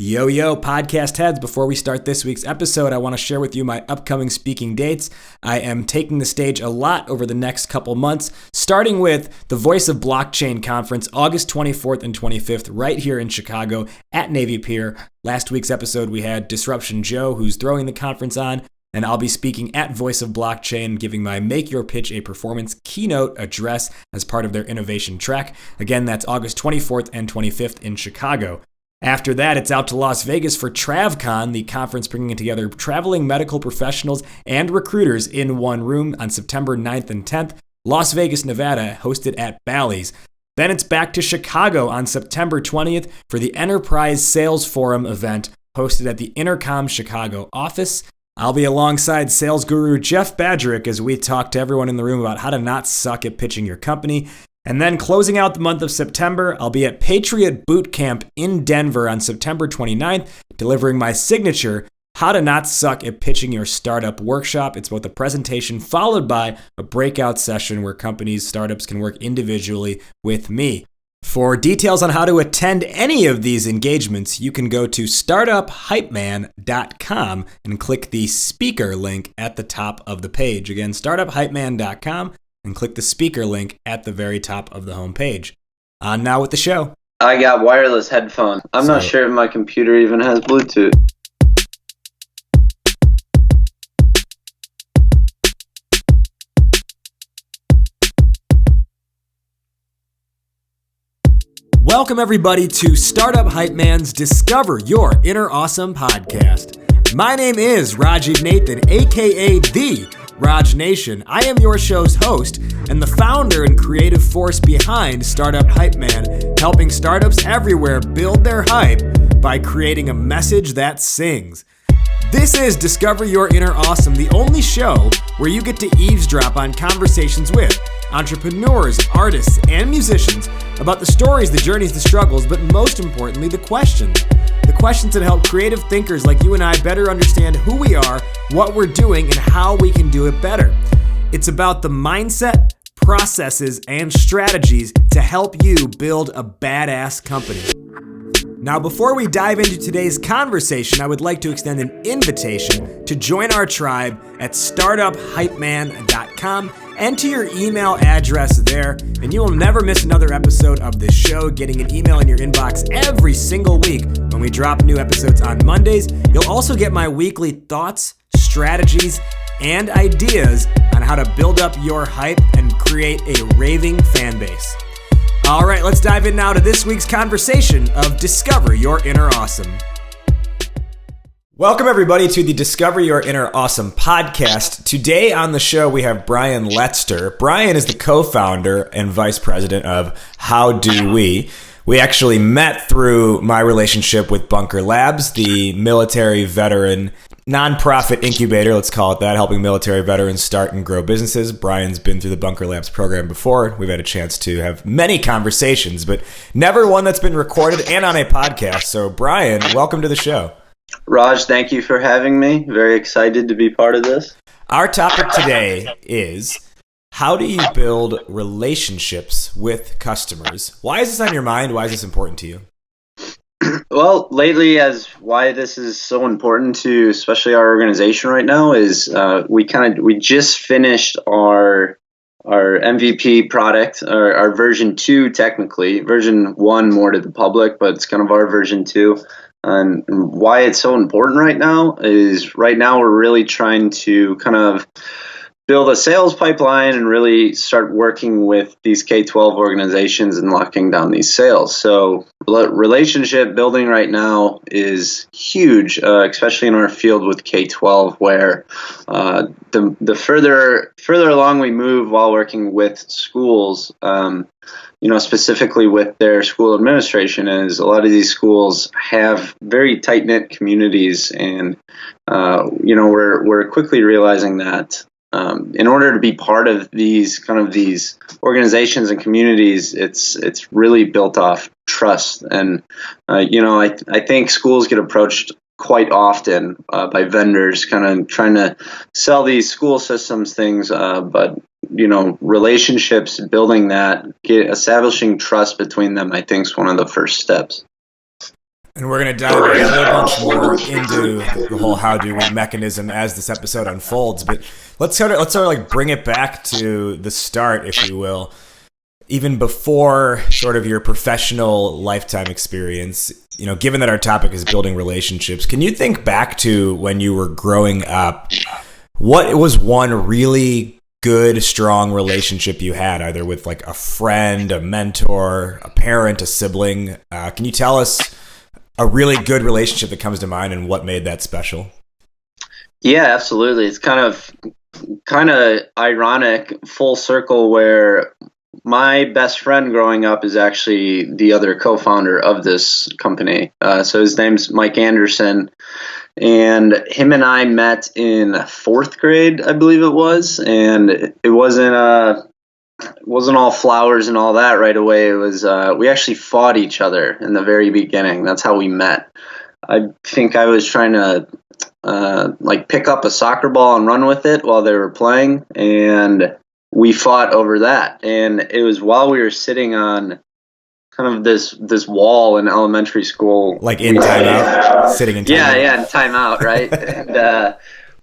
Yo, podcast heads, before we start this week's episode, I want to share with you my upcoming speaking dates. I am taking the stage a lot over the next couple months, starting with the Voice of Blockchain Conference, August 24th and 25th, right here in Chicago at Navy Pier. Last week's episode, we had Disruption Joe, who's throwing the conference on, and I'll be speaking at Voice of Blockchain, giving my Make Your Pitch a Performance keynote address as part of their innovation track. Again, that's August 24th and 25th in Chicago. After that, it's out to Las Vegas for TravCon, the conference bringing together traveling medical professionals and recruiters in one room on September 9th and 10th. Las Vegas, Nevada, hosted at Bally's. Then it's back to Chicago on September 20th for the Enterprise Sales Forum event hosted at the Intercom Chicago office. I'll be alongside sales guru Jeff Badrick as we talk to everyone in the room about how to not suck at pitching your company. And then closing out the month of September, I'll be at Patriot Boot Camp in Denver on September 29th, delivering my signature How to Not Suck at Pitching Your Startup workshop. It's both a presentation followed by a breakout session where startups can work individually with me. For details on how to attend any of these engagements, you can go to startuphypeman.com and click the speaker link at the top of the page. Again, startuphypeman.com. and click the speaker link at the very top of the homepage. On now with the show. I got wireless headphones. I'm not sure if my computer even has Bluetooth. Welcome everybody to Startup Hype Man's Discover Your Inner Awesome podcast. My name is Rajiv Nathan, aka The Raj Nation. I am your show's host and the founder and creative force behind Startup Hype Man, helping startups everywhere build their hype by creating a message that sings. This is Discover Your Inner Awesome, the only show where you get to eavesdrop on conversations with entrepreneurs, artists, and musicians about the stories, the journeys, the struggles, but most importantly, the questions. The questions that help creative thinkers like you and I better understand who we are, what we're doing, and how we can do it better. It's about the mindset, processes, and strategies to help you build a badass company. Now, before we dive into today's conversation, I would like to extend an invitation to join our tribe at startuphypeman.com. Enter your email address there, and you will never miss another episode of this show, getting an email in your inbox every single week when we drop new episodes on Mondays. You'll also get my weekly thoughts, strategies, and ideas on how to build up your hype and create a raving fan base. All right, let's dive in now to this week's conversation of Discover Your Inner Awesome. Welcome, everybody, to the Discover Your Inner Awesome podcast. Today on the show, we have Brian Letzter. Brian is the co-founder and vice president of HowDoWe. We actually met through my relationship with Bunker Labs, the military veteran nonprofit incubator, let's call it that, helping military veterans start and grow businesses. Brian's been through the Bunker Labs program before. We've had a chance to have many conversations, but never one that's been recorded and on a podcast. So, Brian, welcome to the show. Raj, thank you for having me. Very excited to be part of this. Our topic today is, how do you build relationships with customers? Why is this on your mind? Why is this important to you? Well, lately, as why this is so important to especially our organization right now is we just finished our MVP product, our version 2 technically, version 1 more to the public, but it's kind of our version 2. And why it's so important right now is right now we're really trying to kind of build a sales pipeline and really start working with these K-12 organizations and locking down these sales. So relationship building right now is huge, especially in our field with K-12, where the further along we move while working with schools, specifically with their school administration, is a lot of these schools have very tight-knit communities, and we're quickly realizing that in order to be part of these organizations and communities, it's really built off trust. And I think schools get approached quite often by vendors kind of trying to sell these school systems things, but relationships, building that, establishing trust between them, I think is one of the first steps. And we're going to dive a whole bunch more into the whole how do we mechanism as this episode unfolds. But let's sort of like bring it back to the start, if you will. Even before sort of your professional lifetime experience, you know, given that our topic is building relationships, can you think back to when you were growing up? What was one really good, strong relationship you had, either with like a friend, a mentor, a parent, a sibling? Can you tell us a really good relationship that comes to mind and what made that special? Yeah, absolutely. It's kind of ironic, full circle, where my best friend growing up is actually the other co-founder of this company. So his name's Mike Anderson, and him and I met in fourth grade, I believe it was, and it wasn't all flowers and all that right away. It was we actually fought each other in the very beginning. That's how we met. I think I was trying to like pick up a soccer ball and run with it while they were playing, and we fought over that. And it was while we were sitting on kind of this wall in elementary school, like in timeout, sitting in timeout. Yeah, in timeout, right? And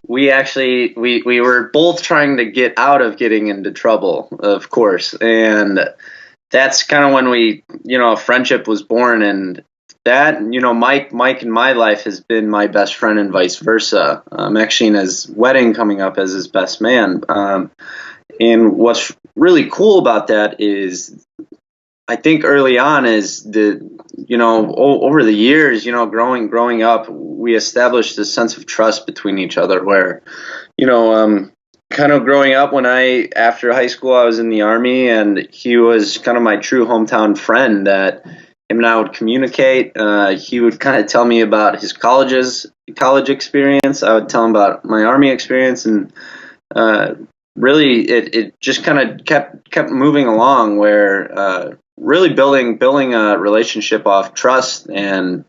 we actually we were both trying to get out of getting into trouble, of course, and that's kind of when a friendship was born. And that, Mike in my life has been my best friend and vice versa. I'm actually in his wedding coming up as his best man. And what's really cool about that is, I think early on is over the years, growing up, we established this sense of trust between each other where, kind of growing up after high school, I was in the Army, and he was kind of my true hometown friend that him and I would communicate. He would kind of tell me about his college experience. I would tell him about my Army experience, and really it just kind of kept moving along where really building a relationship off trust and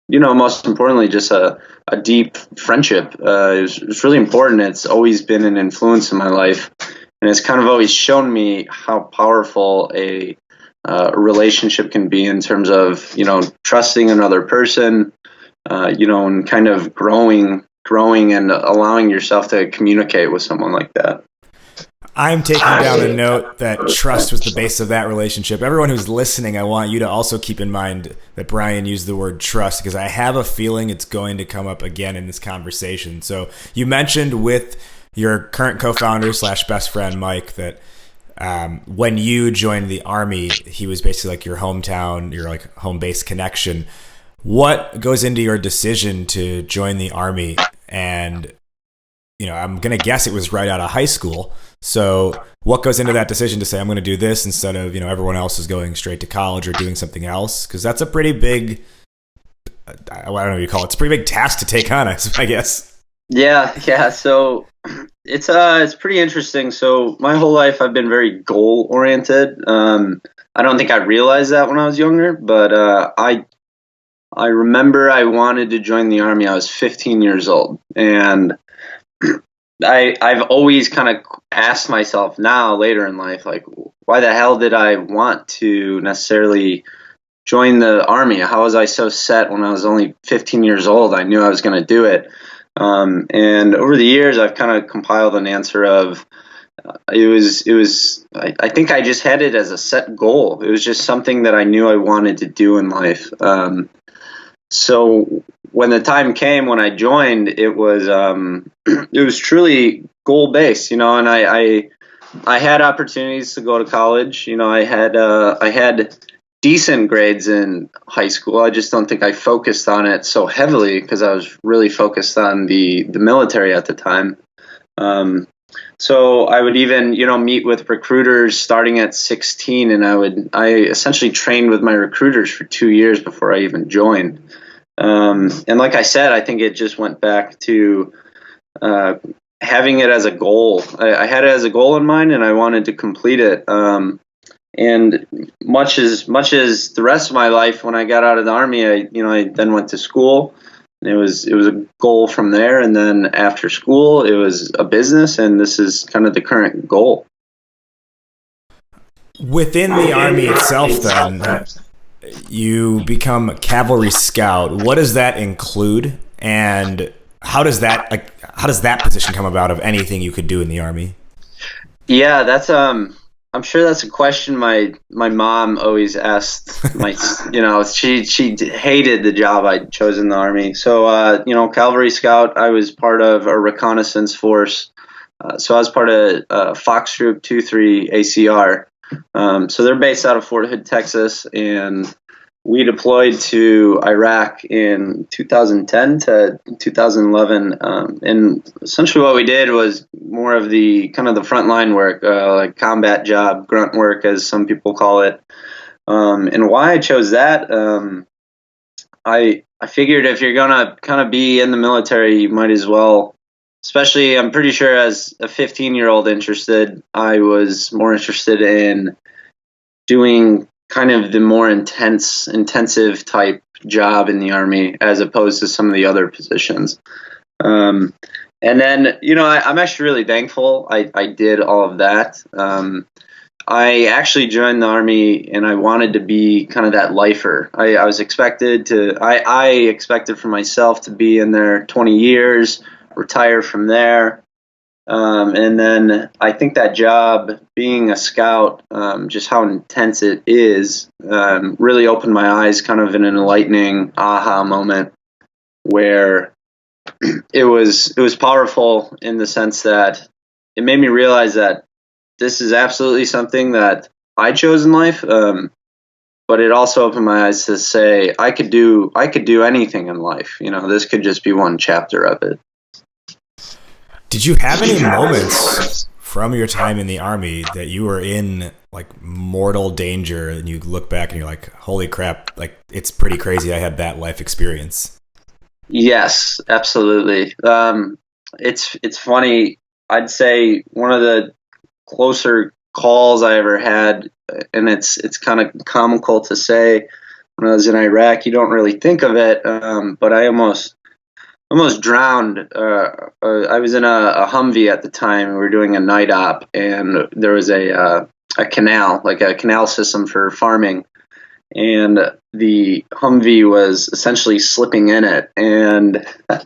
most importantly just a deep friendship. It's really important. It's always been an influence in my life, and it's kind of always shown me how powerful a relationship can be in terms of trusting another person, and kind of growing and allowing yourself to communicate with someone like that. I'm taking down a note that trust was the base of that relationship. Everyone who's listening, I want you to also keep in mind that Brian used the word trust, because I have a feeling it's going to come up again in this conversation. So you mentioned with your current co-founder / best friend, Mike, that when you joined the Army, he was basically like your hometown, your like home base connection. What goes into your decision to join the Army? And I'm going to guess it was right out of high school. So what goes into that decision to say, I'm going to do this instead of, everyone else is going straight to college or doing something else? Because that's a pretty big, I don't know what you call it. It's a pretty big task to take on, I guess. Yeah. So it's pretty interesting. So my whole life I've been very goal oriented. I don't think I realized that when I was younger, but I remember I wanted to join the Army. I was 15 years old, and I've always kind of asked myself now later in life, like, why the hell did I want to necessarily join the Army? How was I so set when I was only 15 years old? I knew I was going to do it. And over the years, I've kind of compiled an answer of, I think I just had it as a set goal. It was just something that I knew I wanted to do in life. So when the time came when I joined, it was truly goal based, and I had opportunities to go to college. I had decent grades in high school. I just don't think I focused on it so heavily because I was really focused on the military at the time. So I would even, meet with recruiters starting at 16, and I essentially trained with my recruiters for 2 years before I even joined. And like I said, I think it just went back to having it as a goal. I had it as a goal in mind, and I wanted to complete it. And much as the rest of my life, when I got out of the Army, I then went to school. And it was a goal from there, and then after school, it was a business, and this is kind of the current goal. Within the Army itself, then, you become a Cavalry Scout. What does that include, and how does that position come about of anything you could do in the Army? Yeah, that's I'm sure that's a question my mom always asked. She hated the job I chose in the Army. So Cavalry Scout, I was part of a reconnaissance force. So I was part of Fox Troop 23 ACR. So they're based out of Fort Hood, Texas, and we deployed to Iraq in 2010 to 2011, and essentially what we did was more of the kind of the frontline work, like combat job, grunt work, as some people call it. And why I chose that, I figured if you're gonna kind of be in the military, you might as well. Especially, I'm pretty sure as a 15-year-old interested, I was more interested in doing kind of the more intensive type job in the Army as opposed to some of the other positions. And then, I'm actually really thankful I did all of that. I actually joined the Army and I wanted to be kind of that lifer. I expected for myself to be in there 20 years, retire from there. And then I think that job, being a scout, just how intense it is, really opened my eyes kind of in an enlightening aha moment where it was powerful in the sense that it made me realize that this is absolutely something that I chose in life. But it also opened my eyes to say I could do anything in life. This could just be one chapter of it. Did you have any moments from your time in the Army that you were in like mortal danger and you look back and you're like, holy crap, like it's pretty crazy I had that life experience? Yes, absolutely. It's funny. I'd say one of the closer calls I ever had, and it's kind of comical to say, when I was in Iraq, you don't really think of it, but I almost drowned. I was in a Humvee at the time. We were doing a night op, and there was a canal, like a canal system for farming, and the Humvee was essentially slipping in it. And I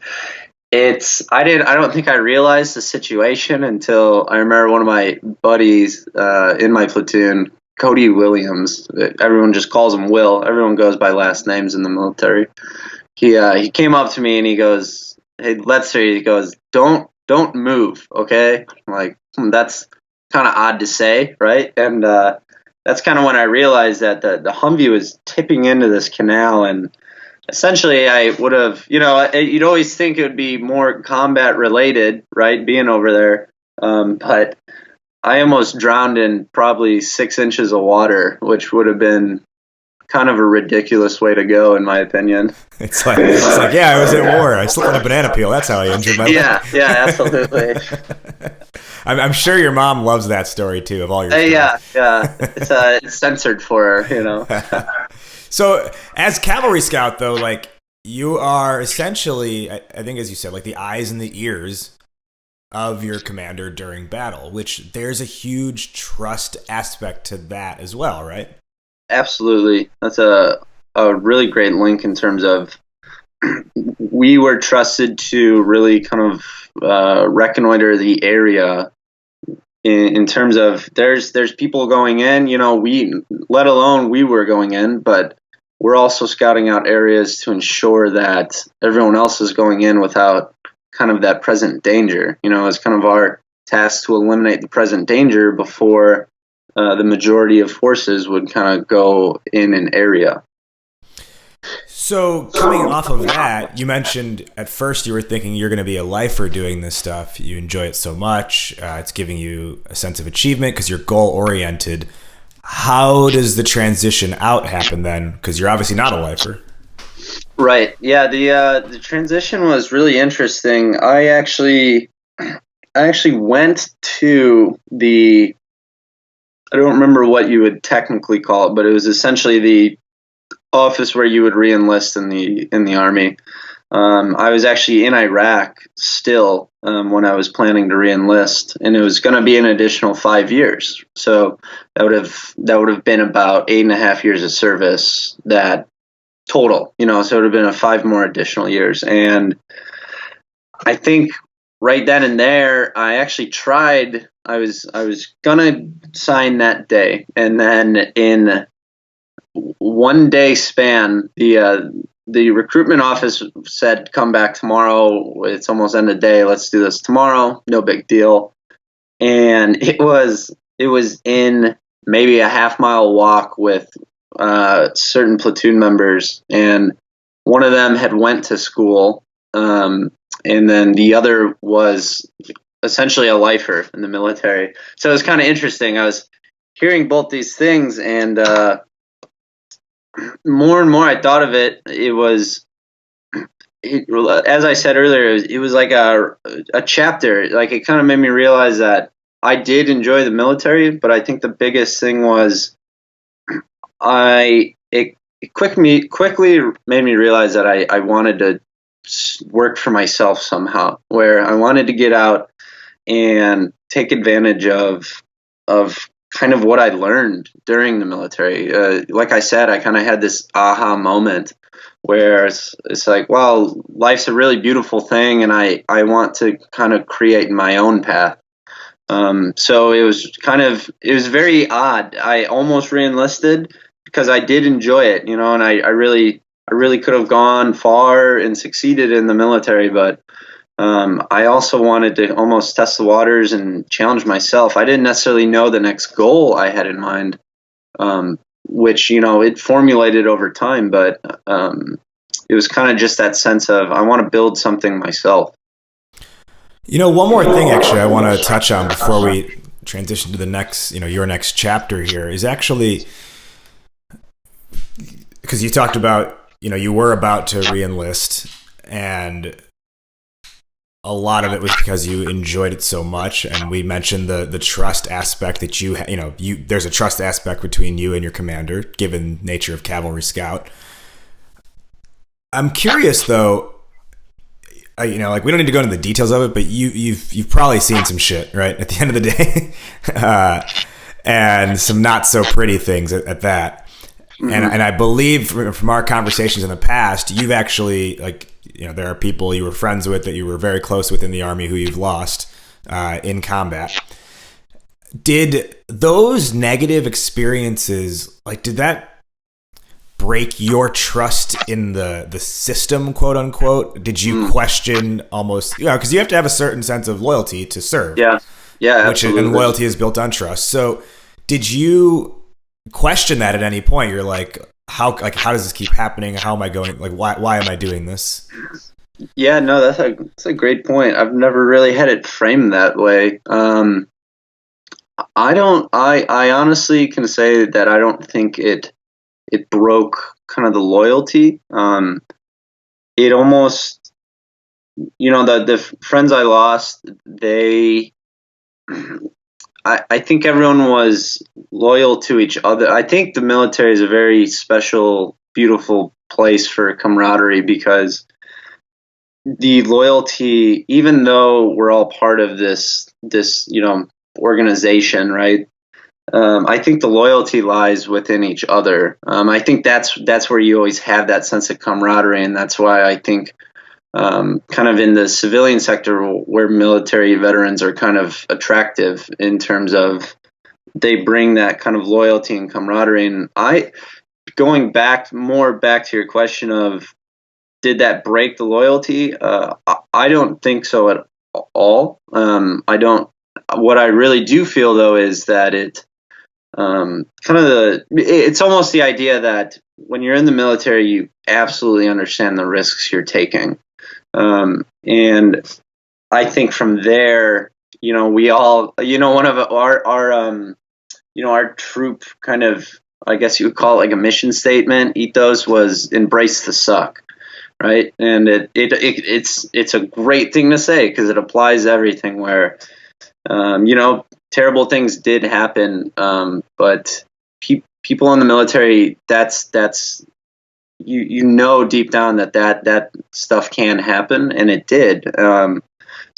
don't think I realized the situation until I remember one of my buddies in my platoon, Cody Williams. Everyone just calls him Will. Everyone goes by last names in the military. He came up to me and he goes, "Hey, Letzter," he goes, don't move, okay?" I'm like, that's kind of odd to say, right? And that's kind of when I realized that the Humvee was tipping into this canal, and essentially I would have, you'd always think it would be more combat related, right, being over there, but I almost drowned in probably 6 inches of water, which would have been kind of a ridiculous way to go, in my opinion. It's like, yeah, I was at war. I slipped on a banana peel. That's how I injured my leg. Yeah, absolutely. I'm sure your mom loves that story too, of all your stories. Yeah. It's censored for her, So, as Cavalry Scout, though, like you are essentially, I think, as you said, like the eyes and the ears of your commander during battle, which there's a huge trust aspect to that as well, right? Absolutely. That's a really great link in terms of we were trusted to really kind of reconnoiter the area in terms of there's people going in, let alone we were going in, but we're also scouting out areas to ensure that everyone else is going in without kind of that present danger. It's kind of our task to eliminate the present danger before the majority of forces would kind of go in an area. So coming off of that, you mentioned at first you were thinking you're going to be a lifer doing this stuff. You enjoy it so much. It's giving you a sense of achievement because you're goal-oriented. How does the transition out happen then? Because you're obviously not a lifer. Right. Yeah, the transition was really interesting. I actually went to I don't remember what you would technically call it, but it was essentially the office where you would re-enlist in the Army. I was actually in Iraq still when I was planning to reenlist, and it was going to be an additional 5 years. So that would have been about 8.5 years of service that total. So it would have been 5 more additional years. And I think right then and there, I actually tried. I was gonna sign that day, and then in 1 day span, the recruitment office said, "Come back tomorrow. It's almost end of day. Let's do this tomorrow. No big deal." And it was in maybe a half-mile walk with certain platoon members, and one of them had went to school, and then the other was essentially a lifer in the military. So it was kind of interesting. I was hearing both these things, and more and more I thought of it. As I said earlier, it was like a chapter. Like, it kind of made me realize that I did enjoy the military, but I think the biggest thing was it quickly made me realize that I wanted to work for myself somehow, where I wanted to get out and take advantage of kind of what I learned during the military. Like I said, I kind of had this aha moment where it's like, wow, life's a really beautiful thing, and I want to kind of create my own path. So it was very odd. I almost reenlisted because I did enjoy it, and I really could have gone far and succeeded in the military, but I also wanted to almost test the waters and challenge myself. I didn't necessarily know the next goal I had in mind, which, it formulated over time, but it was kind of just that sense of, I want to build something myself. One more thing actually I want to touch on before we transition to the next, your next chapter here is actually, because you talked about, you were about to reenlist, and a lot of it was because you enjoyed it so much. And we mentioned the trust aspect that there's a trust aspect between you and your commander, given nature of Cavalry Scout. I'm curious though, like, we don't need to go into the details of it, but you've probably seen some shit, right? At the end of the day, and some not so pretty things at that. Mm-hmm. And I believe from our conversations in the past, you've actually, like, there are people you were friends with that you were very close with in the Army who you've lost in combat. Did those negative experiences, like, did that break your trust in the system, quote unquote? Did you question almost, because you have to have a certain sense of loyalty to serve. Yeah, absolutely. And loyalty is built on trust. So did you question that at any point? You're like, how does this keep happening? How am I going? Like, why am I doing this? Yeah, no, that's a great point. I've never really had it framed that way. I honestly can say that I don't think it broke kind of the loyalty. It almost, the friends I lost, I think everyone was loyal to each other. I think the military is a very special, beautiful place for camaraderie, because the loyalty, even though we're all part of this organization, right? I think the loyalty lies within each other. I think that's where you always have that sense of camaraderie, and that's why I think kind of in the civilian sector where military veterans are kind of attractive in terms of they bring that kind of loyalty and camaraderie. And going back to your question of, did that break the loyalty? I don't think so at all. What I really do feel though is that it's almost the idea that when you're in the military, you absolutely understand the risks you're taking. And I think from there, we all, one of our troop kind of, I guess you would call it like a mission statement, ethos, was embrace the suck, right? And it's a great thing to say, because it applies to everything, where, terrible things did happen, but people in the military, that's you know deep down that stuff can happen, and it did. So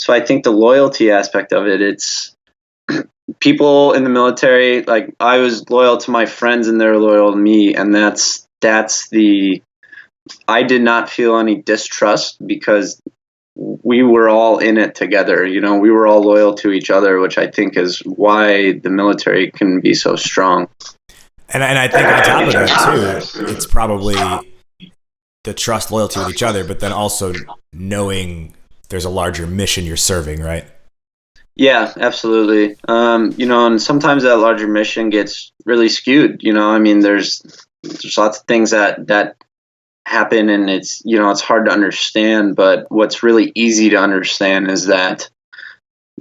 I think the loyalty aspect of it, it's people in the military, like I was loyal to my friends and they're loyal to me, and I did not feel any distrust because we were all in it together. We were all loyal to each other, which I think is why the military can be so strong. And I think on top of that too, it's probably the trust, loyalty with each other, but then also knowing there's a larger mission you're serving, right? Yeah, absolutely. And sometimes that larger mission gets really skewed. I mean, there's lots of things that happen, and it's hard to understand. But what's really easy to understand is that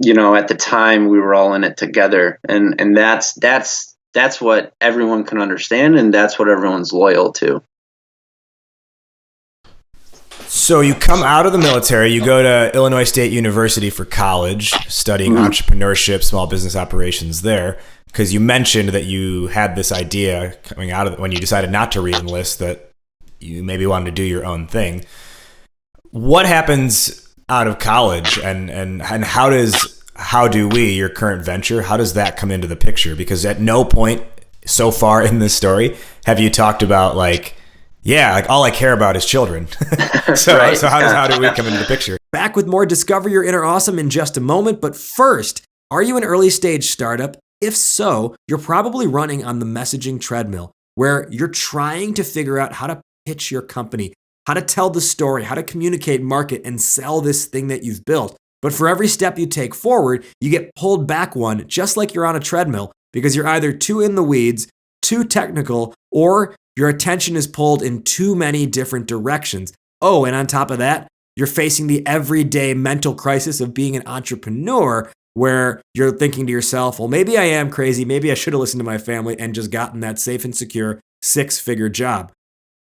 at the time we were all in it together, and that's what everyone can understand, and that's what everyone's loyal to. So you come out of the military, you go to Illinois State University for college, studying entrepreneurship, small business operations there, because you mentioned that you had this idea coming out of when you decided not to re-enlist that you maybe wanted to do your own thing. What happens out of college, and how does HowDoWe, your current venture, how does that come into the picture? Because at no point so far in this story have you talked about all I care about is children. So how does HowDoWe come into the picture? Back with more Discover Your Inner Awesome in just a moment. But first, are you an early stage startup? If so, you're probably running on the messaging treadmill where you're trying to figure out how to pitch your company, how to tell the story, how to communicate, market, and sell this thing that you've built. But for every step you take forward, you get pulled back one, just like you're on a treadmill, because you're either too in the weeds, too technical, or your attention is pulled in too many different directions. Oh, and on top of that, you're facing the everyday mental crisis of being an entrepreneur where you're thinking to yourself, well, maybe I am crazy. Maybe I should have listened to my family and just gotten that safe and secure 6-figure job.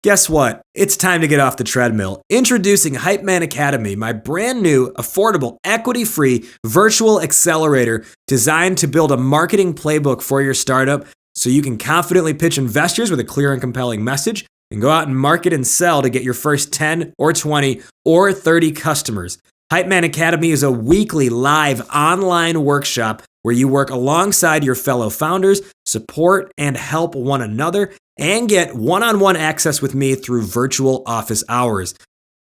Guess what? It's time to get off the treadmill. Introducing Hype Man Academy, my brand new, affordable, equity-free virtual accelerator designed to build a marketing playbook for your startup so you can confidently pitch investors with a clear and compelling message and go out and market and sell to get your first 10 or 20 or 30 customers. Hype Man Academy is a weekly live online workshop where you work alongside your fellow founders, support and help one another, and get one-on-one access with me through virtual office hours.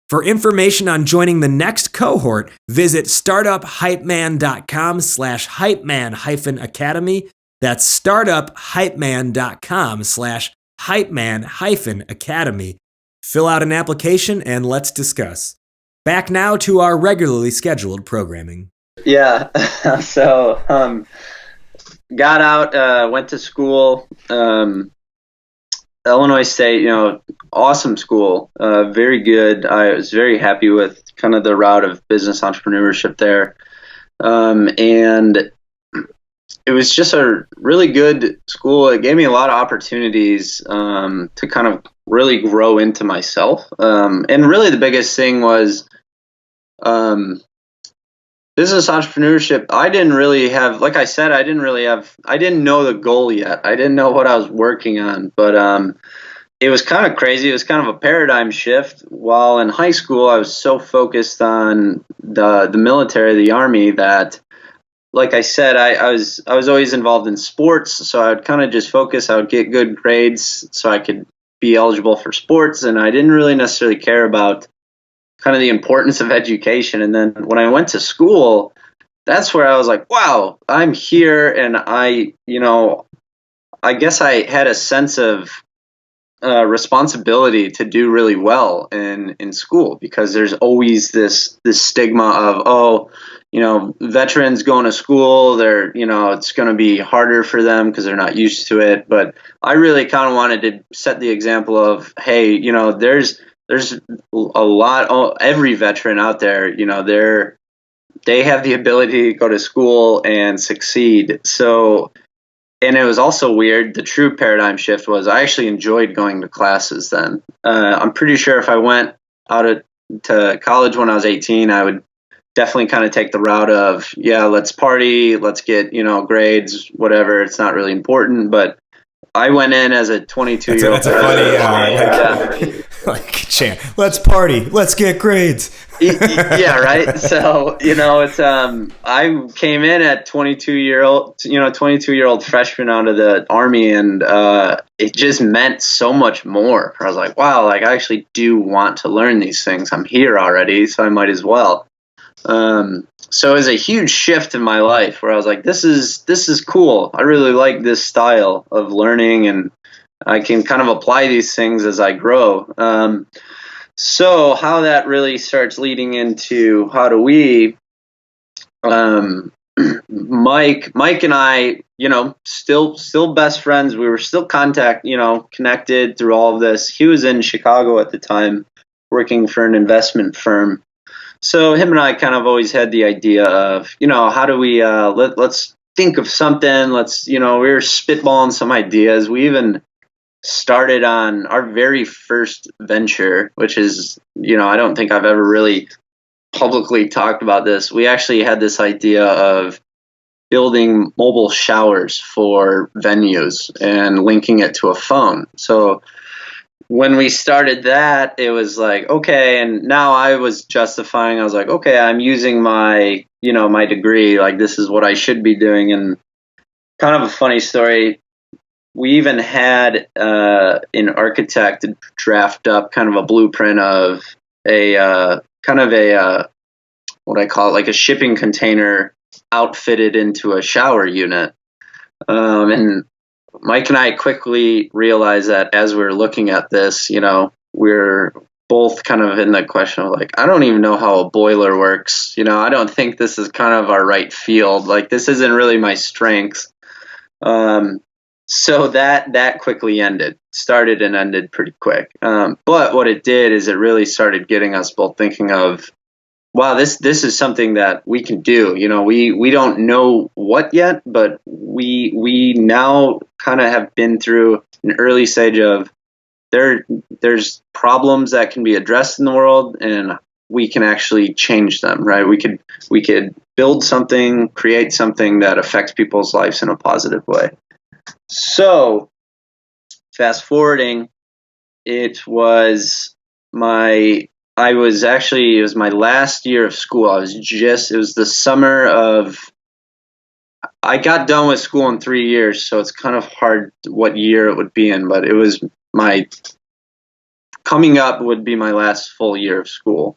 For information on joining the next cohort, visit startuphypeman.com/hypeman-academy. That's startuphypeman.com/hypeman-academy. Fill out an application and let's discuss. Back now to our regularly scheduled programming. Yeah. So, got out, went to school, Illinois State, awesome school, very good. I was very happy with kind of the route of business entrepreneurship there. And it was just a really good school. It gave me a lot of opportunities to kind of really grow into myself. And really the biggest thing was business entrepreneurship. I didn't really have, like I said, I didn't know the goal yet. I didn't know what I was working on, but it was kind of crazy. It was kind of a paradigm shift. While in high school, I was so focused on the military, the Army, that, like I said, I was always involved in sports, so I would kind of just focus. I would get good grades so I could be eligible for sports, and I didn't really necessarily care about kind of the importance of education. And then when I went to school, that's where I was like, wow, I'm here, and I guess I had a sense of responsibility to do really well in school, because there's always this stigma of, veterans going to school, they're, it's going to be harder for them because they're not used to it. But I really kind of wanted to set the example of, hey, there's a lot, every veteran out there, they have the ability to go to school and succeed. So, and it was also weird. The true paradigm shift was I actually enjoyed going to classes then. I'm pretty sure if I went out to college when I was 18, I would definitely kind of take the route of, yeah, let's party, let's get, grades, whatever. It's not really important. But I went in as a 22-year-old. That's a funny, like chant. Let's party. Let's get grades. Yeah, right. So, it's I came in at 22-year-old freshman out of the Army, and it just meant so much more. I was like, wow, like I actually do want to learn these things. I'm here already, so I might as well. So it was a huge shift in my life where I was like, this is cool. I really like this style of learning, and I can kind of apply these things as I grow. So how that really starts leading into HowDoWe, Mike and I, still best friends. We were still connected through all of this. He was in Chicago at the time working for an investment firm. So him and I kind of always had the idea of, how do we, let's think of something. We were spitballing some ideas. We even started on our very first venture, which is, I don't think I've ever really publicly talked about this. We actually had this idea of building mobile showers for venues and linking it to a phone. So when we started that, it was like, okay, and now I was justifying, I was like, okay, I'm using my, my degree, like this is what I should be doing. And kind of a funny story, we even had an architect draft up kind of a blueprint of what I call it, like a shipping container outfitted into a shower unit. And Mike and I quickly realized that as we were looking at this, we're both kind of in the question of like, I don't even know how a boiler works. I don't think this is kind of our right field. Like, this isn't really my strength. So that quickly started and ended pretty quick. But what it did is it really started getting us both thinking of, wow, this is something that we can do. We don't know what yet, but we now kind of have been through an early stage of there's problems that can be addressed in the world, and we can actually change them, right? We could build something, create something that affects people's lives in a positive way. So fast forwarding, it was my last year of school. It was the summer of, I got done with school in 3 years, so it's kind of hard what year it would be in, but it was coming up would be my last full year of school.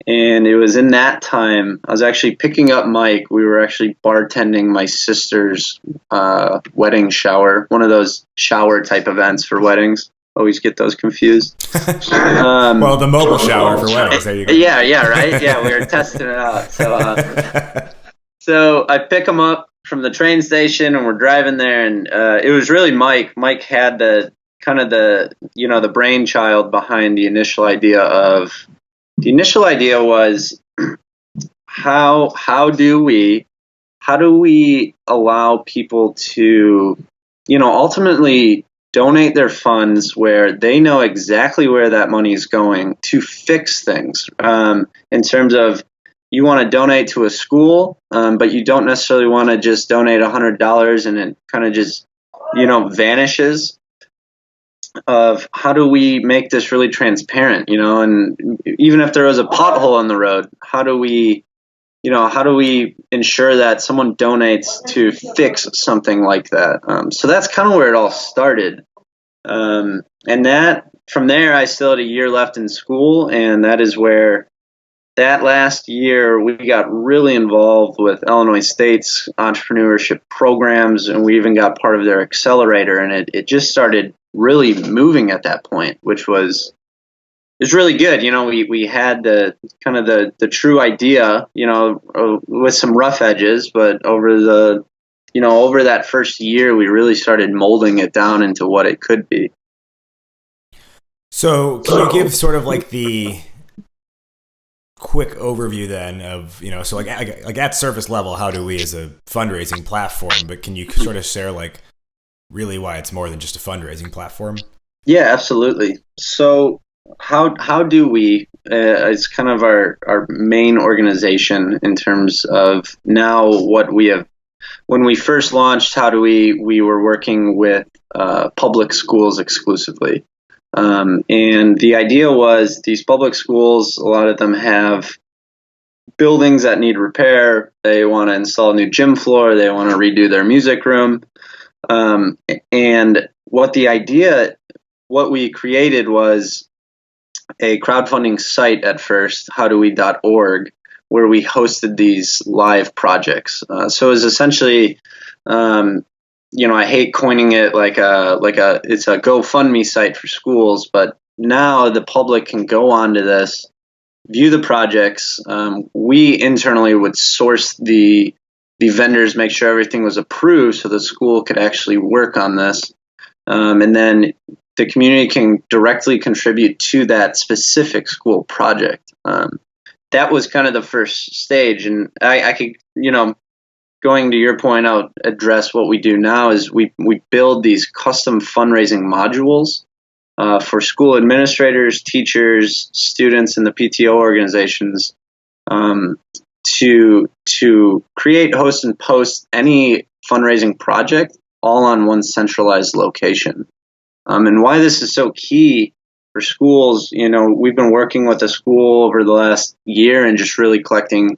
And it was in that time, I was actually picking up Mike. We were actually bartending my sister's wedding shower, one of those shower type events for weddings. Always get those confused. Well, the mobile shower for weddings. There you go. Yeah, right. Yeah, we were testing it out. So I pick him up from the train station, and we're driving there, and it was really Mike. Mike had the brainchild behind the initial idea of. The initial idea was how do we allow people to, ultimately donate their funds where they know exactly where that money is going to fix things. In terms of, you want to donate to a school, but you don't necessarily want to just donate $100 and it kind of just, vanishes. Of how do we make this really transparent, and even if there was a pothole on the road, how do we ensure that someone donates to fix something like that? So that's kind of where it all started. And that from there, I still had a year left in school, and that is where that last year we got really involved with Illinois State's entrepreneurship programs, and we even got part of their accelerator, and it just started really moving at that point, which was really good. We had the kind of the true idea, with some rough edges, but over that first year, we really started molding it down into what it could be. So can you give sort of like the quick overview then of, so like at surface level, HowDoWe is a fundraising platform, but can you sort of share like really why it's more than just a fundraising platform? Yeah, absolutely. So HowDoWe is kind of our main organization in terms of now what we have when we first launched HowDoWe, we were working with public schools exclusively. And the idea was these public schools, a lot of them have buildings that need repair. They want to install a new gym floor. They want to redo their music room. And what we created was a crowdfunding site at first, howdowe.org, where we hosted these live projects. So it was essentially, I hate coining it it's a GoFundMe site for schools, but now the public can go onto this, view the projects. We internally would source the vendors, make sure everything was approved so the school could actually work on this. And then the community can directly contribute to that specific school project. That was kind of the first stage. And I could, going to your point, I'll address what we do now is we build these custom fundraising modules for school administrators, teachers, students, and the PTO organizations to create, host, and post any fundraising project all on one centralized location. And why this is so key for schools, we've been working with a school over the last year and just really collecting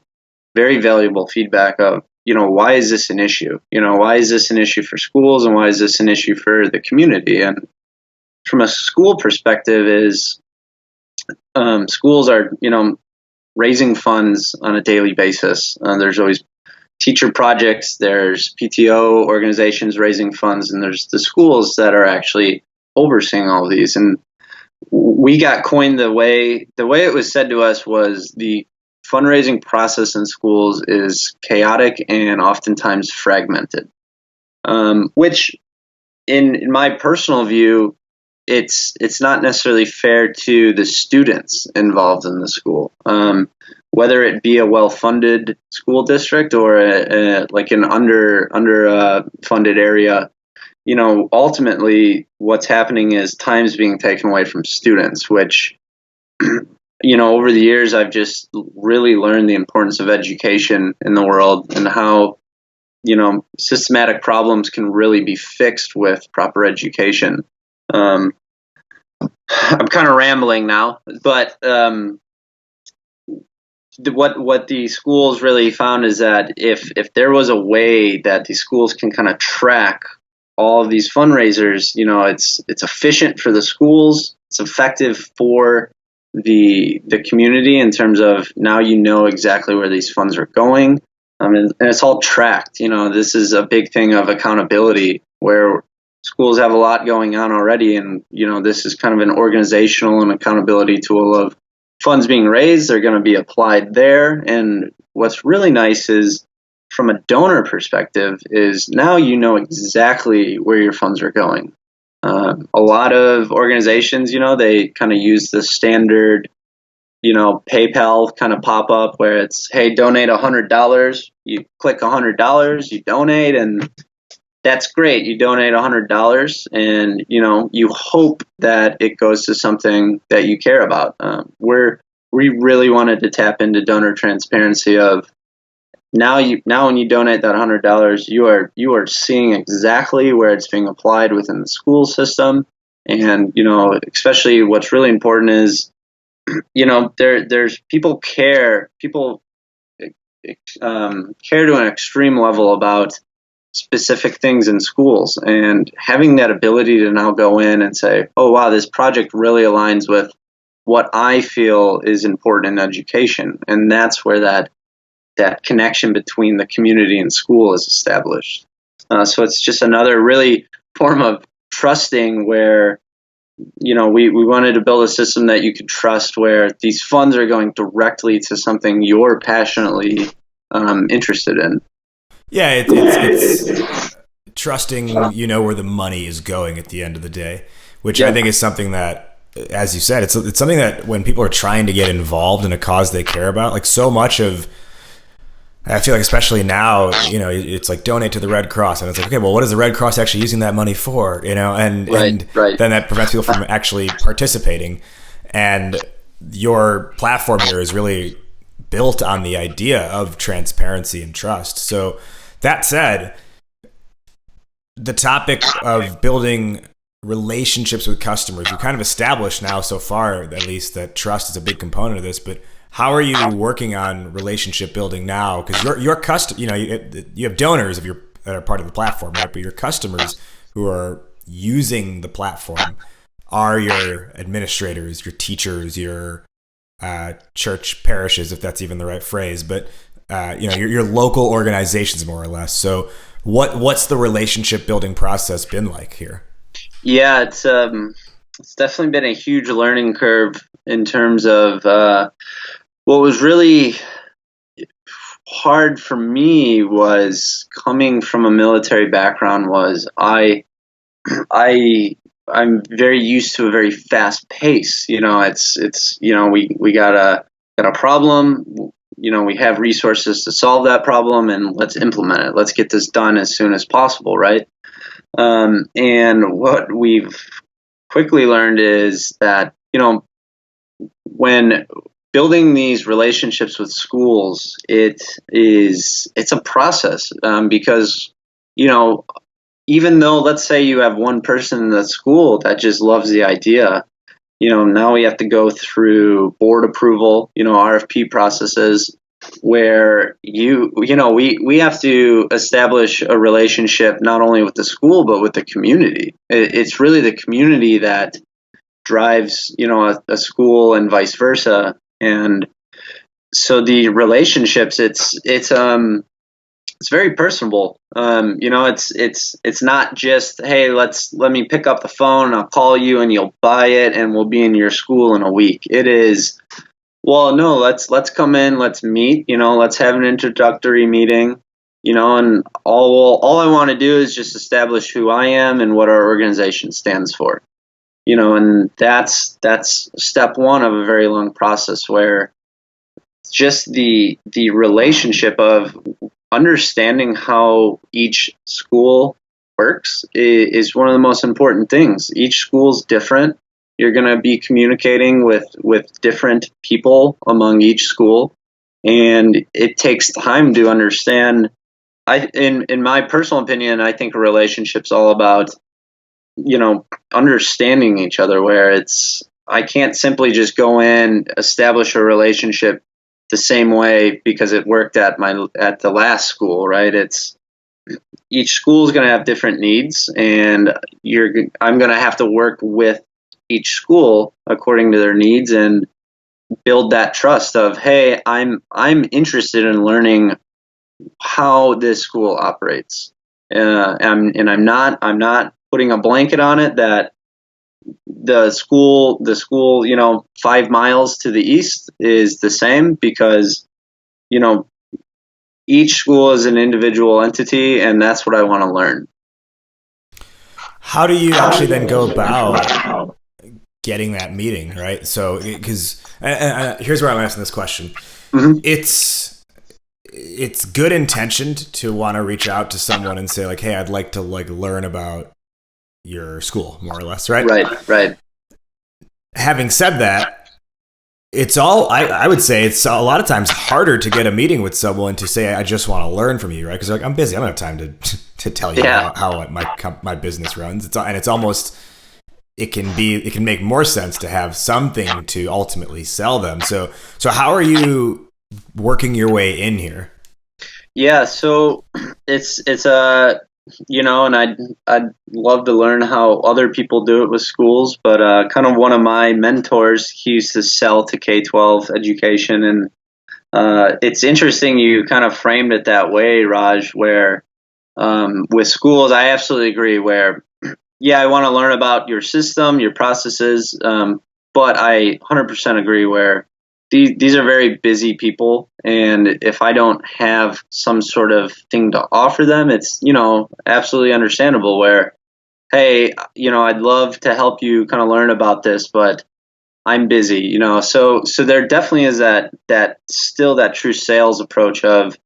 very valuable feedback of, why is this an issue? Why is this an issue for schools and why is this an issue for the community? And from a school perspective is schools are, raising funds on a daily basis. There's always teacher projects, there's PTO organizations raising funds, and there's the schools that are actually overseeing all of these. And we got coined the way it was said to us was the fundraising process in schools is chaotic and oftentimes fragmented, which in my personal view, it's not necessarily fair to the students involved in the school, whether it be a well-funded school district or like an under funded area. Ultimately what's happening is time's being taken away from students, which, over the years, I've just really learned the importance of education in the world and how, systematic problems can really be fixed with proper education. I'm kind of rambling now, but what the schools really found is that if there was a way that the schools can kind of track all of these fundraisers, it's efficient for the schools, it's effective for the community in terms of now exactly where these funds are going, and it's all tracked. This is a big thing of accountability where schools have a lot going on already, and this is kind of an organizational and accountability tool of funds being raised, they're going to be applied there. And what's really nice is from a donor perspective is now exactly where your funds are going. A lot of organizations, they kind of use the standard, PayPal kind of pop up where it's, hey, donate $100. You click $100, you donate, and that's great. You donate $100, and you hope that it goes to something that you care about. We really wanted to tap into donor transparency of now when you donate that $100, you are seeing exactly where it's being applied within the school system, and especially what's really important is there's people care to an extreme level about specific things in schools, and having that ability to now go in and say, oh wow, this project really aligns with what I feel is important in education, and that's where that connection between the community and school is established. So it's just another really form of trusting where we wanted to build a system that you could trust where these funds are going directly to something you're passionately interested in. Yeah, it's trusting, where the money is going at the end of the day, which I think is something that, as you said, it's something that when people are trying to get involved in a cause they care about, like so much of, I feel like especially now, it's like donate to the Red Cross, and it's like, okay, well, what is the Red Cross actually using that money for? And then that prevents people from actually participating. And your platform here is really built on the idea of transparency and trust. So That said, the topic of building relationships with customers, we've kind of established now so far, at least, that trust is a big component of this. But how are you working on relationship building now? Because your you have donors that are part of the platform, right? But your customers who are using the platform are your administrators, your teachers, your church parishes, if that's even the right phrase. But your local organizations, more or less. So what's the relationship building process been like here? Yeah, it's definitely been a huge learning curve in terms of what was really hard for me was coming from a military background. Was I'm very used to a very fast pace. It's we got a problem. We have resources to solve that problem, and let's implement it. Let's get this done as soon as possible, right? And what we've quickly learned is that, when building these relationships with schools, it's a process, because, even though, let's say you have one person in the school that just loves the idea, now we have to go through board approval, RFP processes, where we have to establish a relationship not only with the school but with the community. It's really the community that drives a school, and vice versa. And so the relationships, it's very personable. It's not just, hey, let me pick up the phone and I'll call you and you'll buy it and we'll be in your school in a week. It is, well, no, let's come in, let's meet, let's have an introductory meeting, and all I want to do is just establish who I am and what our organization stands for, and that's step one of a very long process, where just the relationship of understanding how each school works is one of the most important things. Each school's different. You're going to be communicating with different people among each school, and it takes time to understand. In my personal opinion, I think a relationship's all about, understanding each other, where I can't simply just go in, establish a relationship the same way because it worked at the last school, right? Each school is going to have different needs, and I'm going to have to work with each school according to their needs and build that trust of, hey, I'm interested in learning how this school operates, and I'm not putting a blanket on it that the school 5 miles to the east is the same, because each school is an individual entity, and that's what I want to learn. How do you actually then go about getting that meeting, right? So, because here's where I'm asking this question. Mm-hmm. It's good intentioned to want to reach out to someone and say, like, hey, I'd like to learn about your school, more or less, right? Right. Having said that, it's all, I would say it's a lot of times harder to get a meeting with someone to say, I just want to learn from you, right? Because I'm busy. I don't have time to tell you how my business runs. It's almost, it can make more sense to have something to ultimately sell them. So how are you working your way in here? Yeah, so it's and I'd love to learn how other people do it with schools, but kind of one of my mentors, he used to sell to K-12 education, and it's interesting you kind of framed it that way, Raj, where with schools, I absolutely agree, where I want to learn about your system, your processes, but I 100% agree where these are very busy people, and if I don't have some sort of thing to offer them, it's absolutely understandable where, hey, I'd love to help you kind of learn about this, but I'm busy, so there definitely is that still that true sales approach of,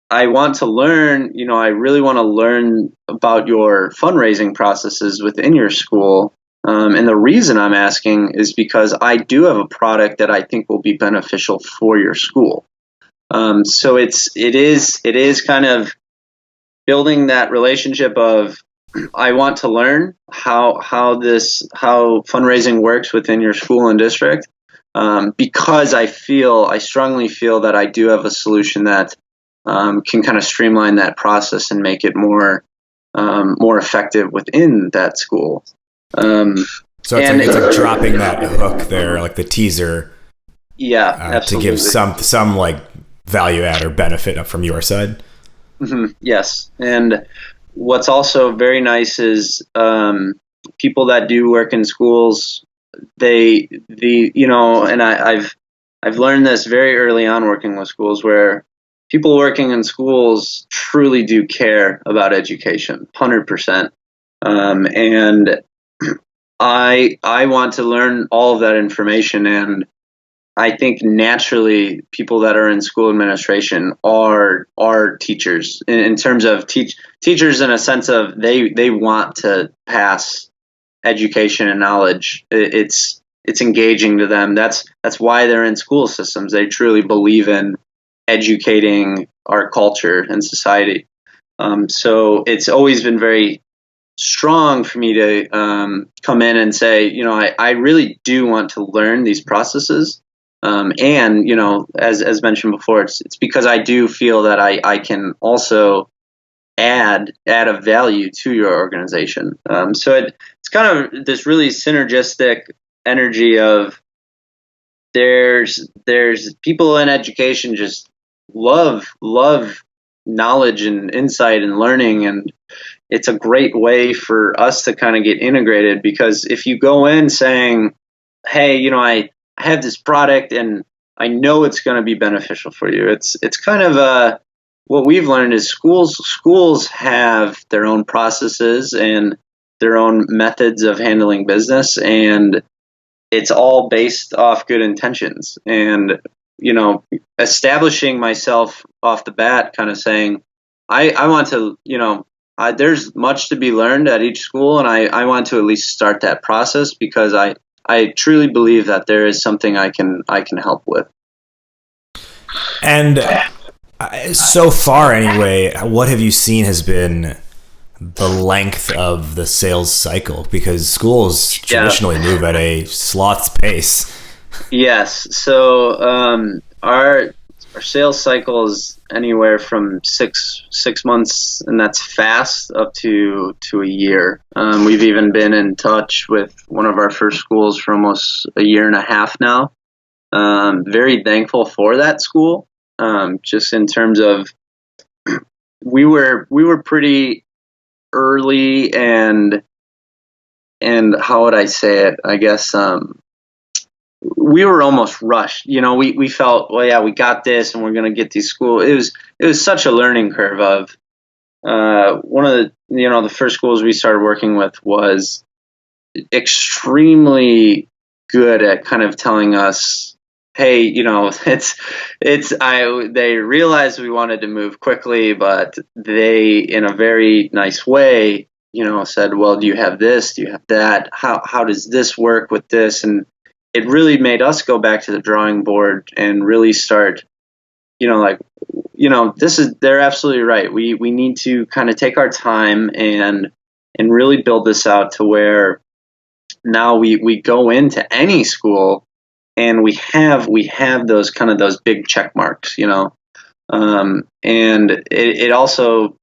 I want to learn, I really want to learn about your fundraising processes within your school. And the reason I'm asking is because I do have a product that I think will be beneficial for your school. So it is kind of building that relationship of, I want to learn how fundraising works within your school and district, because I strongly feel that I do have a solution that can kind of streamline that process and make it more effective within that school. So it's like dropping that hook there, like the teaser. Yeah, absolutely. To give some like value add or benefit from your side. Mm-hmm. Yes, and what's also very nice is people that do work in schools. And I've learned this very early on working with schools, where people working in schools truly do care about education, 100%. And I want to learn all of that information, and I think naturally people that are in school administration are teachers in terms of teachers in a sense of they want to pass education and knowledge. It's engaging to them. That's why they're in school systems. They truly believe in educating our culture and society. So it's always been very strong for me to come in and say, I really do want to learn these processes. And as mentioned before, it's because I do feel that I can also add a value to your organization. So it's kind of this really synergistic energy of there's people in education just love knowledge and insight and learning, and it's a great way for us to kind of get integrated, because if you go in saying, hey, I have this product and I know it's going to be beneficial for you. It's kind of what we've learned is schools have their own processes and their own methods of handling business, and it's all based off good intentions. And establishing myself off the bat, kind of saying, I want to, there's much to be learned at each school, and I want to at least start that process, because I truly believe that there is something I can help with. And so far, anyway, what have you seen has been the length of the sales cycle? Because schools traditionally move at a sloth's pace. Yes. So our sales cycle is anywhere from six months, and that's fast, up to a year. We've even been in touch with one of our first schools for almost a year and a half now. Very thankful for that school. Just in terms of we were pretty early, and how would I say it? I guess we were almost rushed. We felt, well, yeah, we got this, and we're going to get these schools. It was such a learning curve. Of one of the first schools we started working with was extremely good at kind of telling us, hey, they realized we wanted to move quickly, but they, in a very nice way, said, well, do you have this? Do you have that? How does this work with this? And it really made us go back to the drawing board and really start, they're absolutely right. We need to kind of take our time and really build this out to where now we go into any school and we have those those big check marks, and it also,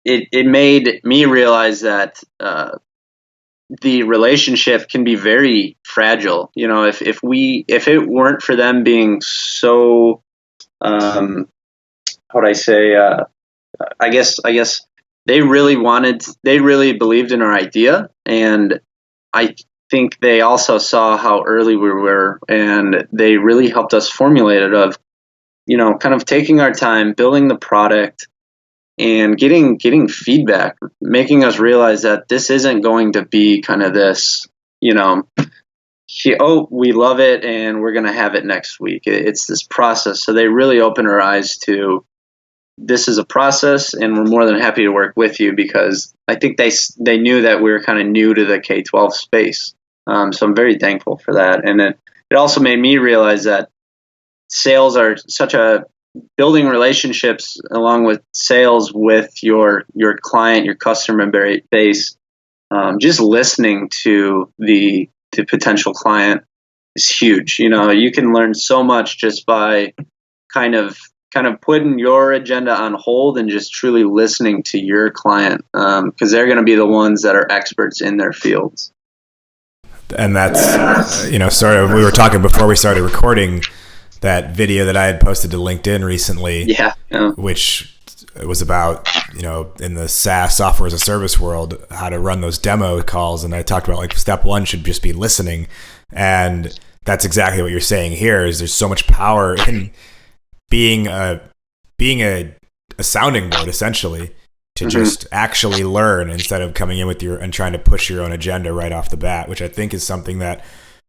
it made me realize that the relationship can be very fragile. If it weren't for them being so, how would I say, I guess they really believed in our idea, and I think they also saw how early we were, and they really helped us formulate it of, kind of taking our time, building the product, and getting feedback, making us realize that this isn't going to be kind of this, we love it and we're going to have it next week. It's this process. So they really opened our eyes to, this is a process, and we're more than happy to work with you, because I think they knew that we were kind of new to the K-12 space. So I'm very thankful for that. And it also made me realize that sales are such a building relationships along with sales with your client, your customer base. Just listening to the potential client is huge. You can learn so much just by kind of putting your agenda on hold and just truly listening to your client, because they're going to be the ones that are experts in their fields. And that's, sort of, we were talking before we started recording that video that I had posted to LinkedIn recently, which was about, in the SaaS, software as a service world, how to run those demo calls. And I talked about like step one should just be listening. And that's exactly what you're saying here is there's so much power in being a sounding board, essentially, to just actually learn instead of coming in with and trying to push your own agenda right off the bat, which I think is something that,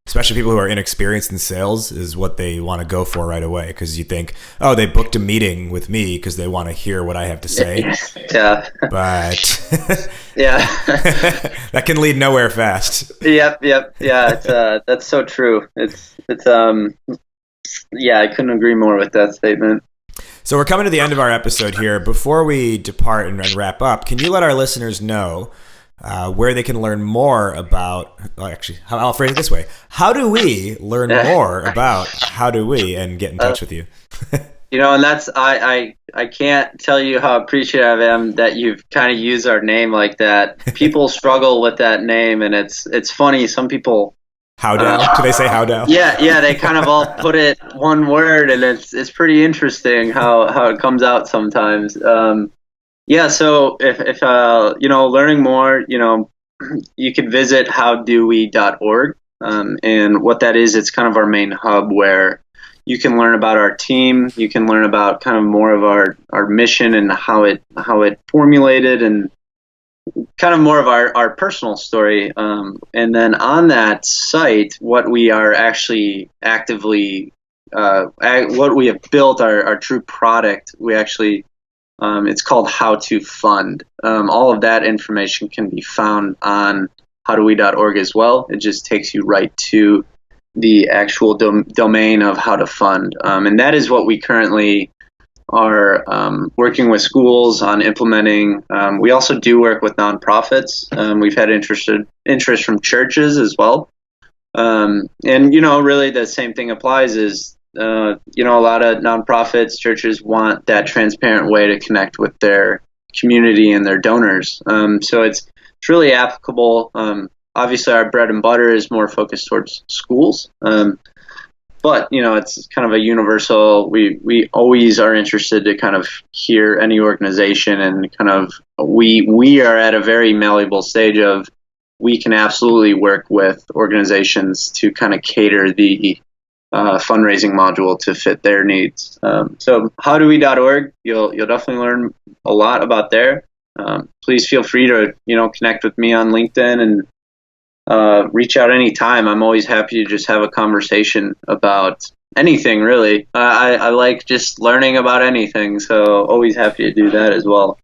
especially people who are inexperienced in sales, is what they want to go for right away. Because you think, oh, they booked a meeting with me because they want to hear what I have to say. Yeah. But yeah, that can lead nowhere fast. Yep. Yeah, that's so true. It's I couldn't agree more with that statement. So we're coming to the end of our episode here. Before we depart and wrap up, can you let our listeners know where they can learn more about, I'll phrase it this way. How do we learn more about HowDoWe and get in touch with you? And that's, I can't tell you how appreciative I am that you've kind of used our name like that. People struggle with that name, and it's funny. Some people, HowDoWe? Do they say HowDoWe? Yeah, they kind of all put it one word, and it's pretty interesting how it comes out sometimes. So if learning more, you could visit howdowe.org, and what that is, it's kind of our main hub where you can learn about our team, you can learn about kind of more of our mission and how it formulated, and kind of more of our personal story. And then on that site, what we are actually actively, what we have built, our true product, we actually, it's called How to Fund. All of that information can be found on howdowe.org as well. It just takes you right to the actual domain of how to fund. And that is what we currently are working with schools on implementing. We also do work with nonprofits. We've had interest from churches as well. And really the same thing applies is, a lot of nonprofits, churches want that transparent way to connect with their community and their donors. So it's really applicable. Obviously, our bread and butter is more focused towards schools. But, it's kind of a universal, we always are interested to kind of hear any organization, and kind of, we are at a very malleable stage of, we can absolutely work with organizations to kind of cater the fundraising module to fit their needs. So howdowe.org, you'll definitely learn a lot about there. Please feel free to, connect with me on LinkedIn and reach out anytime. I'm always happy to just have a conversation about anything, really. I like just learning about anything, so always happy to do that as well.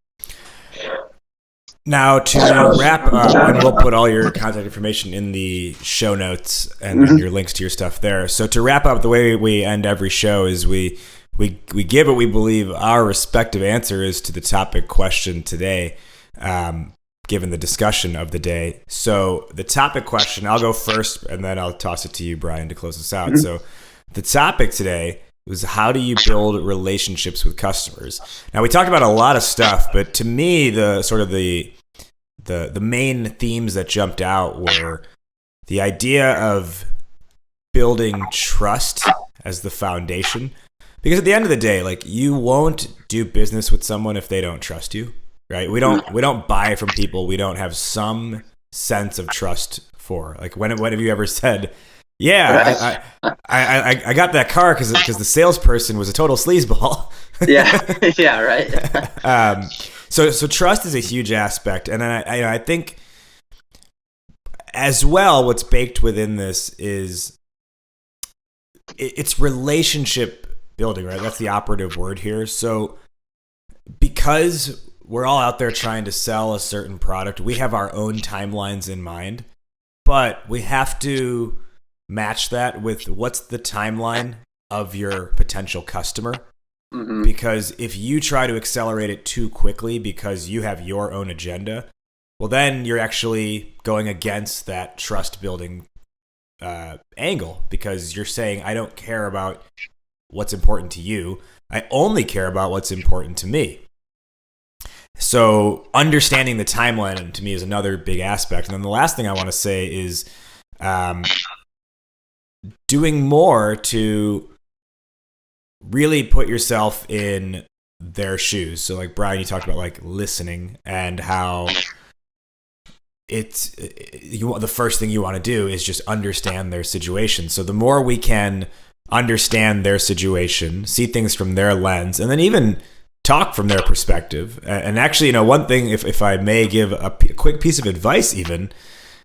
Now, to wrap up, and we'll put all your contact information in the show notes and your links to your stuff there. So to wrap up, the way we end every show is we give what we believe our respective answer is to the topic question today, given the discussion of the day. So the topic question, I'll go first, and then I'll toss it to you, Brian, to close us out. So the topic today was, how do you build relationships with customers? Now, we talked about a lot of stuff, but to me, the sort of the main themes that jumped out were the idea of building trust as the foundation. Because at the end of the day, like, you won't do business with someone if they don't trust you, right? We don't buy from people we don't have some sense of trust for. Like, when have you ever said, yeah, I got that car because the salesperson was a total sleazeball. yeah, right. So trust is a huge aspect, and then I think as well, what's baked within this is it's relationship building, right? That's the operative word here. So because we're all out there trying to sell a certain product, we have our own timelines in mind, but we have to match that with what's the timeline of your potential customer. Because if you try to accelerate it too quickly because you have your own agenda, well, then you're actually going against that trust building angle, because you're saying, I don't care about what's important to you. I only care about what's important to me. So understanding the timeline to me is another big aspect. And then the last thing I want to say is doing more to really put yourself in their shoes. So like Brian, you talked about like listening and how the first thing you want to do is just understand their situation. So the more we can understand their situation, see things from their lens, and then even talk from their perspective. And actually, one thing, if I may give a quick piece of advice even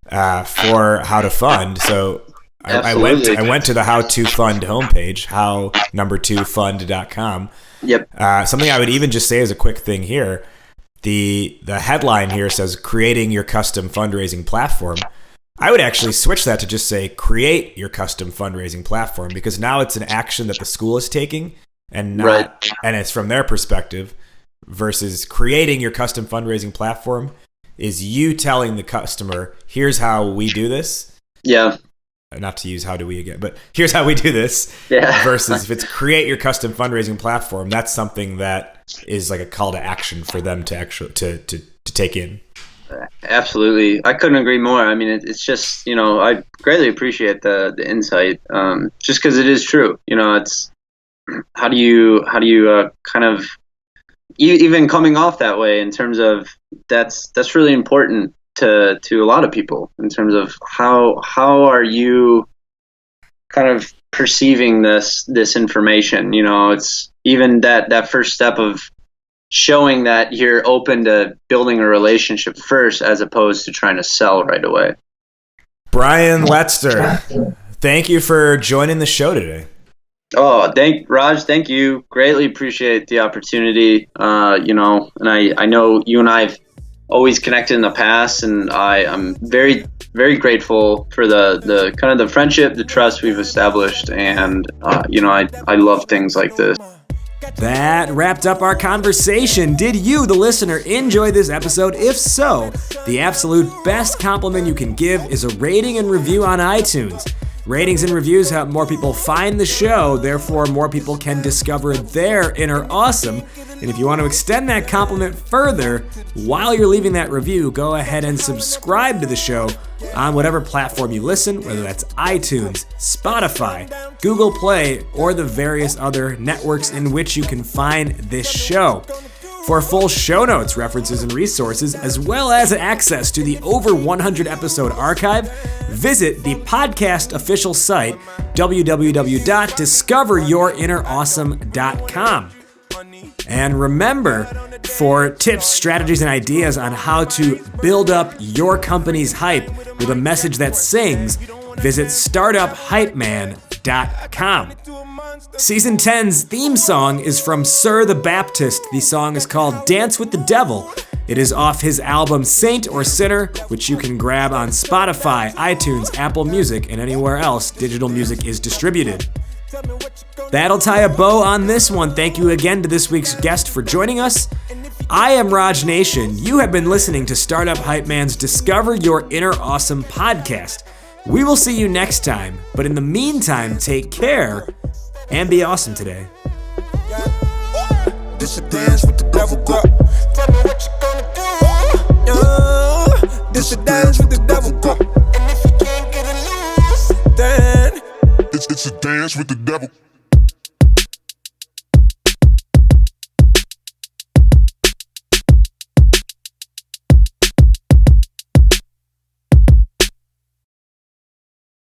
for how to fund. So I went to the How to Fund homepage, how2fund.com. Yep. Something I would even just say as a quick thing here. The headline here says creating your custom fundraising platform. I would actually switch that to just say create your custom fundraising platform, because now it's an action that the school is taking and not, and it's from their perspective, versus creating your custom fundraising platform is you telling the customer, here's how we do this. Yeah. Not to use how do we again, but here's how we do this. Yeah. Versus if it's create your custom fundraising platform, that's something that is like a call to action for them to actually to take in. Absolutely. I couldn't agree more. I mean, it's just, I greatly appreciate the insight, just because it is true. It's how do you kind of even coming off that way in terms of that's really important to a lot of people in terms of how are you kind of perceiving this information. It's even that first step of showing that you're open to building a relationship first as opposed to trying to sell right away. Brian Letzter, thank you for joining the show today. Oh, Raj, thank you. Greatly appreciate the opportunity. And I know you and I've always connected in the past, and I'm very, very grateful for the kind of the friendship, the trust we've established, and I love things like this. That wrapped up our conversation. Did you, the listener, enjoy this episode? If so, the absolute best compliment you can give is a rating and review on iTunes. Ratings and reviews help more people find the show, therefore more people can discover their inner awesome. And if you want to extend that compliment further, while you're leaving that review, go ahead and subscribe to the show on whatever platform you listen, whether that's iTunes, Spotify, Google Play, or the various other networks in which you can find this show. For full show notes, references, and resources, as well as access to the over 100 episode archive, visit the podcast official site, www.discoveryourinnerawesome.com. And remember, for tips, strategies, and ideas on how to build up your company's hype with a message that sings, visit startuphypeman.com. Season 10's theme song is from Sir the Baptist. The song is called Dance with the Devil. It is off his album Saint or Sinner, which you can grab on Spotify, iTunes, Apple Music, and anywhere else digital music is distributed. That'll tie a bow on this one. Thank you again to this week's guest for joining us. I am Raj Nation. You have been listening to Startup Hype Man's Discover Your Inner Awesome podcast. We will see you next time, but in the meantime, take care and be awesome today. This a dance with the devil, girl. Tell me what you gonna do. This a dance with the devil, girl. And if you can't get it loose, then it's a dance with the devil.